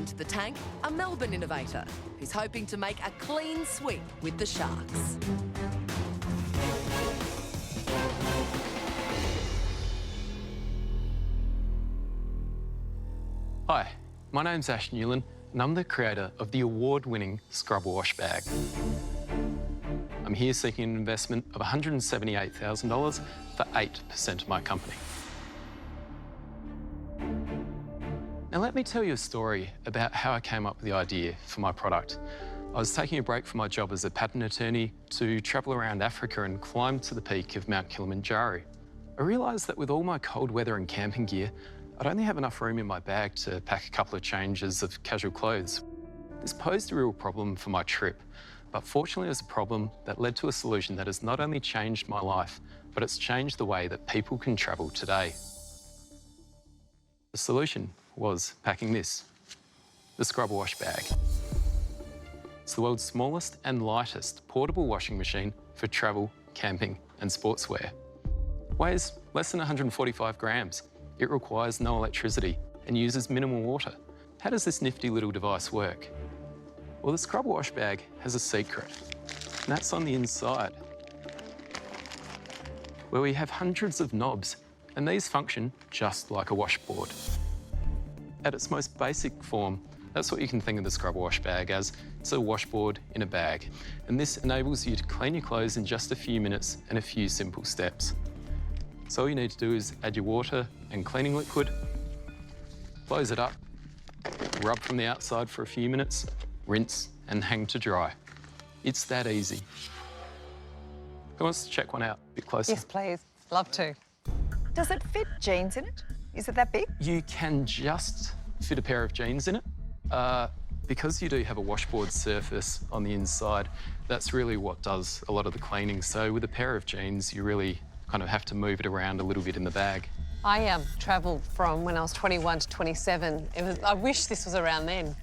into the tank, a Melbourne innovator who's hoping to make a clean sweep with the sharks. Hi, my name's Ash Newland and I'm the creator of the award-winning Scrubber Wash Bag. I'm here seeking an investment of $178,000 for 8% of my company. Now let me tell you a story about how I came up with the idea for my product. I was taking a break from my job as a patent attorney to travel around Africa and climb to the peak of Mount Kilimanjaro. I realised that with all my cold weather and camping gear, I'd only have enough room in my bag to pack a couple of changes of casual clothes. This posed a real problem for my trip, but fortunately it was a problem that led to a solution that has not only changed my life, but it's changed the way that people can travel today. The solution was packing this, the Scrubber Wash Bag. It's the world's smallest and lightest portable washing machine for travel, camping and sportswear. Weighs less than 145 grams. It requires no electricity and uses minimal water. How does this nifty little device work? Well, the Scrubber Wash Bag has a secret, and that's on the inside, where we have hundreds of knobs, and these function just like a washboard. At its most basic form, that's what you can think of the Scrubber Wash Bag as. It's a washboard in a bag, and this enables you to clean your clothes in just a few minutes and a few simple steps. So all you need to do is add your water and cleaning liquid, close it up, rub from the outside for a few minutes, rinse and hang to dry. It's that easy. Who wants to check one out a bit closer? Yes, please. Love to. Does it fit jeans in it? Is it that big? You can just fit a pair of jeans in it. Because you do have a washboard surface on the inside, that's really what does a lot of the cleaning. So with a pair of jeans, you really kind of have to move it around a little bit in the bag. I travelled from when I was 21 to 27. I wish this was around then.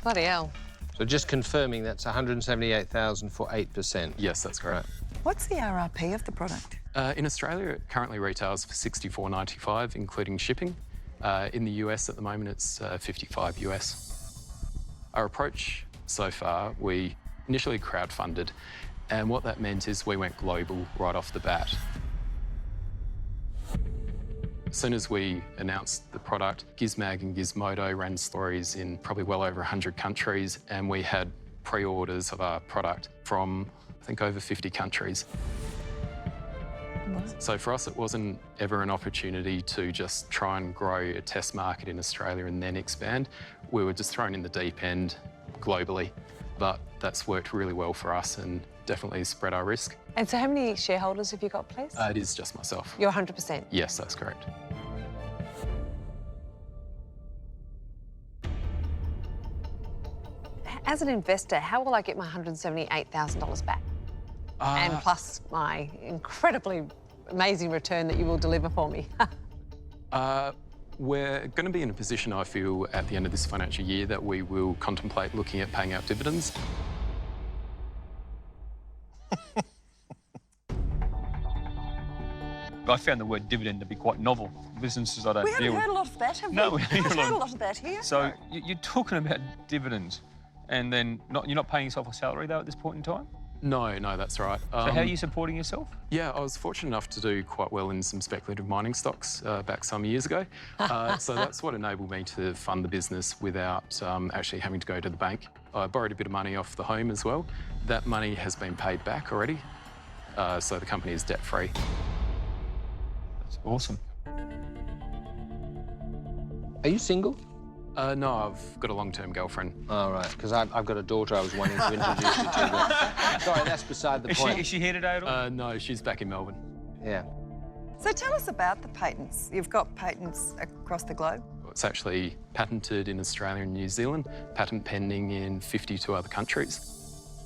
Bloody hell. So just confirming that's $178,000 for 8%. Yes, that's correct. What's the RRP of the product? In Australia, it currently retails for $64.95, including shipping. In the US at the moment, it's $55 US. Our approach so far, we initially crowdfunded, and what that meant is we went global right off the bat. As soon as we announced the product, Gizmag and Gizmodo ran stories in probably well over 100 countries, and we had pre-orders of our product from, I think, over 50 countries. What? So for us, it wasn't ever an opportunity to just try and grow a test market in Australia and then expand. We were just thrown in the deep end globally, but that's worked really well for us and definitely spread our risk. And so how many shareholders have you got, please? It is just myself. You're 100%? Yes, that's correct. As an investor, how will I get my $178,000 back? And plus my incredibly amazing return that you will deliver for me. We're going to be in a position, I feel, at the end of this financial year that we will contemplate looking at paying out dividends. I found the word dividend to be quite novel. Businesses I don't We deal haven't with. heard a lot of that, have we? No, we haven't haven't heard a lot of that here. So you're talking about dividends, and then you're not paying yourself a salary though at this point in time. No, that's right. So how are you supporting yourself? Yeah, I was fortunate enough to do quite well in some speculative mining stocks back some years ago. So that's what enabled me to fund the business without actually having to go to the bank. I borrowed a bit of money off the home as well. That money has been paid back already, so the company is debt-free. That's awesome. Are you single? No, I've got a long-term girlfriend. All right, because I've got a daughter I was wanting to introduce you to. But sorry, that's beside the point. Is she here today at all? No, she's back in Melbourne. Yeah. So tell us about the patents. You've got patents across the globe. It's actually patented in Australia and New Zealand, patent pending in 52 other countries.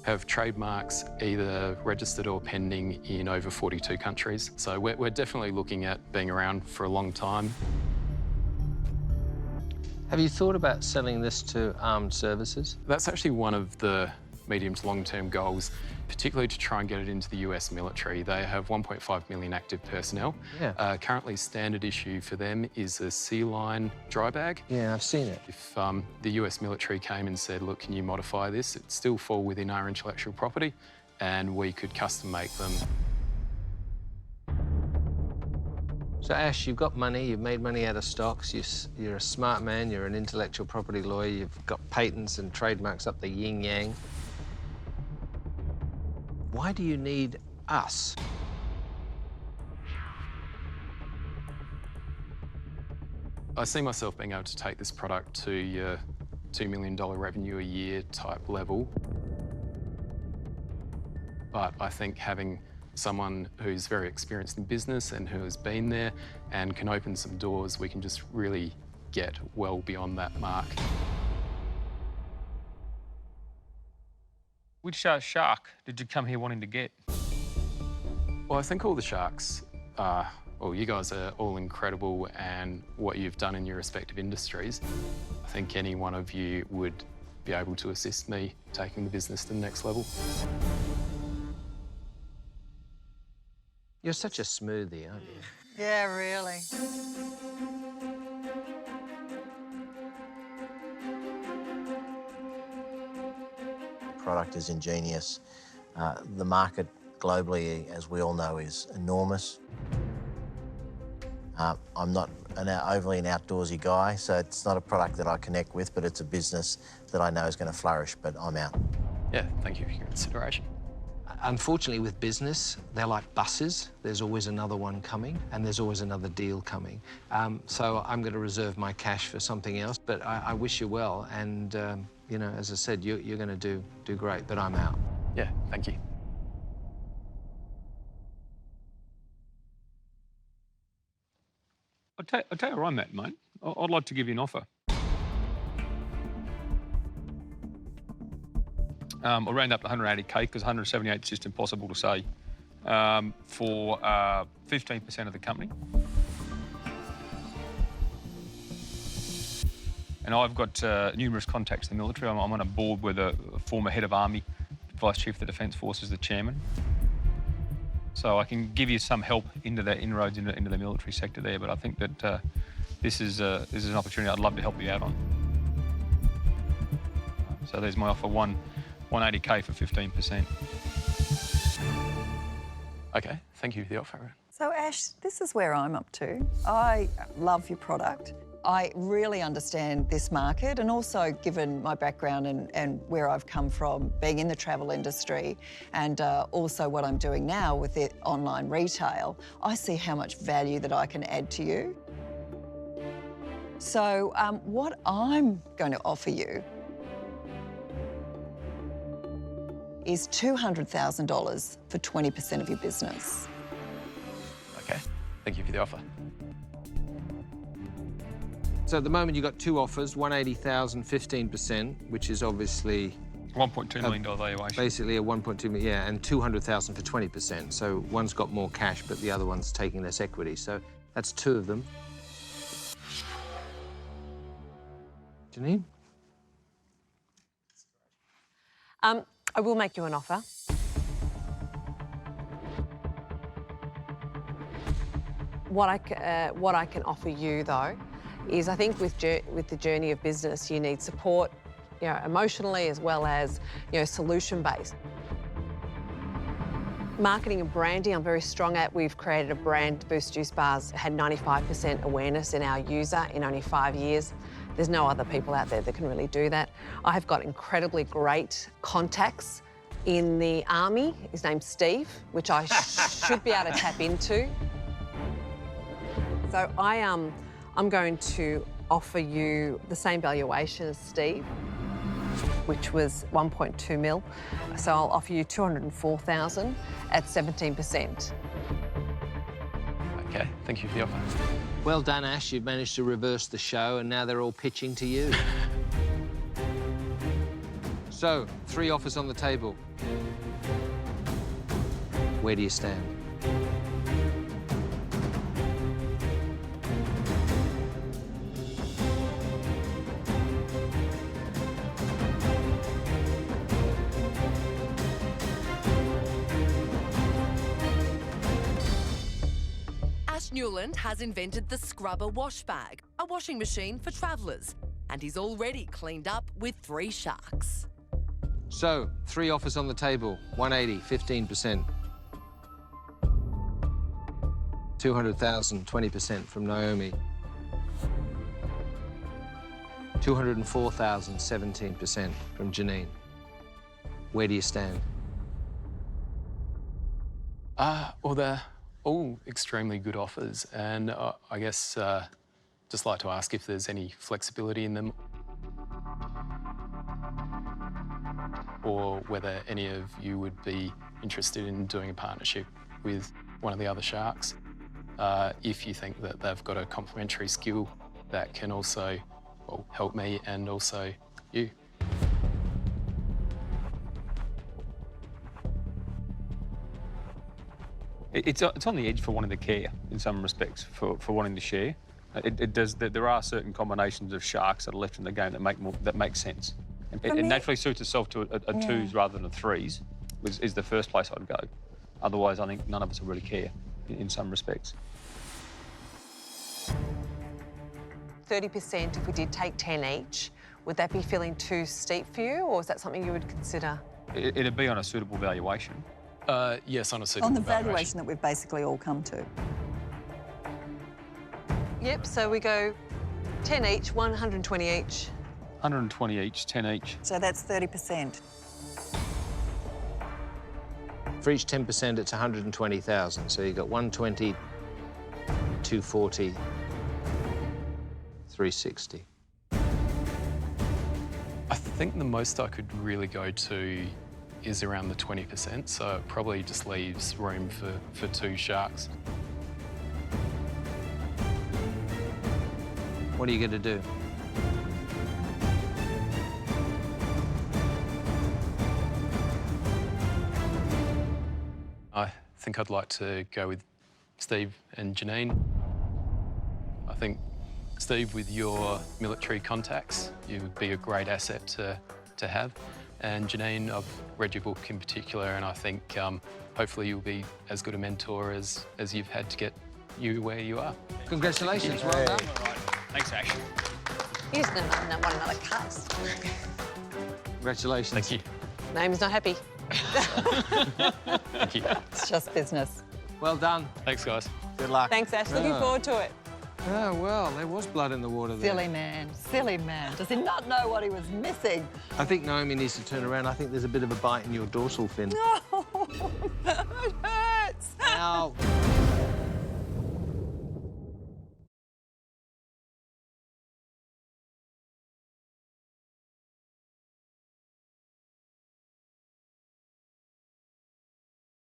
Have trademarks either registered or pending in over 42 countries. So we're definitely looking at being around for a long time. Have you thought about selling this to armed services? That's actually one of the medium to long-term goals, particularly to try and get it into the US military. They have 1.5 million active personnel. Yeah. Currently, standard issue for them is a C-line dry bag. Yeah, I've seen it. If the US military came and said, look, can you modify this? It'd still fall within our intellectual property, and we could custom make them. So, Ash, you've got money, you've made money out of stocks, you're a smart man, you're an intellectual property lawyer, you've got patents and trademarks up the yin-yang. Why do you need us? I see myself being able to take this product to your $2 million revenue a year type level. But I think having someone who's very experienced in business and who has been there and can open some doors, we can just really get well beyond that mark. Which shark did you come here wanting to get? Well, I think all the sharks are, well, you guys are all incredible and what you've done in your respective industries. I think any one of you would be able to assist me taking the business to the next level. You're such a smoothie, aren't you? Yeah, really. The product is ingenious. The market globally, as we all know, is enormous. I'm not overly an outdoorsy guy, so it's not a product that I connect with, but it's a business that I know is going to flourish, but I'm out. Yeah, thank you for your consideration. Unfortunately, with business, they're like buses. There's always another one coming, and there's always another deal coming. So I'm going to reserve my cash for something else, but I wish you well. And, you know, as I said, you're going to do great, but I'm out. Yeah, thank you. I'll tell you where I'm at, mate. I'd like to give you an offer. I'll round up to 180K because 178 is just impossible to say, for 15% of the company. And I've got numerous contacts in the military. I'm on a board with a former head of Army, Vice Chief of the Defence Forces, the chairman. So I can give you some help into the inroads into the military sector there, but I think that this is an opportunity I'd love to help you out on. So there's my offer, 180K for 15%. Okay, thank you for the offer. So, Ash, this is where I'm up to. I love your product. I really understand this market, and also given my background and where I've come from, being in the travel industry, and also what I'm doing now with the online retail, I see how much value that I can add to you. So what I'm going to offer you is $200,000 for 20% of your business. Okay, thank you for the offer. So at the moment, you've got two offers, 180,000, 15%, which is obviously $1.2 million valuation. basically a 1.2 million, yeah, and 200,000 for 20%. So one's got more cash, but the other one's taking less equity. So that's two of them. Janine? I will make you an offer. What I can offer you, though, is I think with the journey of business, you need support, you know, emotionally as well as, you know, solution-based. Marketing and branding, I'm very strong at. We've created a brand, Boost Juice Bars, had 95% awareness in our user in only 5 years. There's no other people out there that can really do that. I have got incredibly great contacts in the Army. His name's Steve, which I should be able to tap into. So I'm going to offer you the same valuation as Steve, which was 1.2 mil. So I'll offer you 204,000 at 17%. Okay, thank you for the offer. Well done, Ash. You've managed to reverse the show, and now they're all pitching to you. So, 3 offers on the table. Where do you stand? Newland has invented the scrubber wash bag, a washing machine for travellers, and he's already cleaned up with 3 sharks. So, 3 offers on the table. 180, 15%. 200,000, 20% from Naomi. 204,000, 17% from Janine. Where do you stand? Well, they're all extremely good offers, and I guess just like to ask if there's any flexibility in them, or whether any of you would be interested in doing a partnership with one of the other sharks, if you think that they've got a complementary skill that can also, well, help me and also you. It's on the edge for wanting to care in some respects, for wanting to share. There are certain combinations of sharks that are left in the game that make sense. It naturally suits itself to a 2s rather than a 3s, is the first place I'd go. Otherwise, I think none of us will really care in some respects. 30% if we did take 10 each, would that be feeling too steep for you, or is that something you would consider? It'd be on a suitable valuation. Yes, on a suitable On the valuation that we've basically all come to. Yep, so we go 10 each, 120 each. 120 each, 10 each. So that's 30%. For each 10%, it's 120,000. So you've got 120, 240, 360. I think the most I could really go to is around the 20%, so it probably just leaves room for 2 sharks. What are you going to do? I think I'd like to go with Steve and Janine. I think, Steve, with your military contacts, you would be a great asset to have. And Janine, I've read your book in particular, and I think hopefully you'll be as good a mentor as you've had to get you where you are. Congratulations, well done. All right. Thanks, Ash. You just want another cut. Congratulations. Thank you. Name's not happy. Thank you. It's just business. Well done. Thanks, guys. Good luck. Thanks, Ash. Looking forward to it. Oh, well, there was blood in the water there. Silly man, silly man. Does he not know what he was missing? I think Naomi needs to turn around. I think there's a bit of a bite in your dorsal fin. No, it hurts. Ow.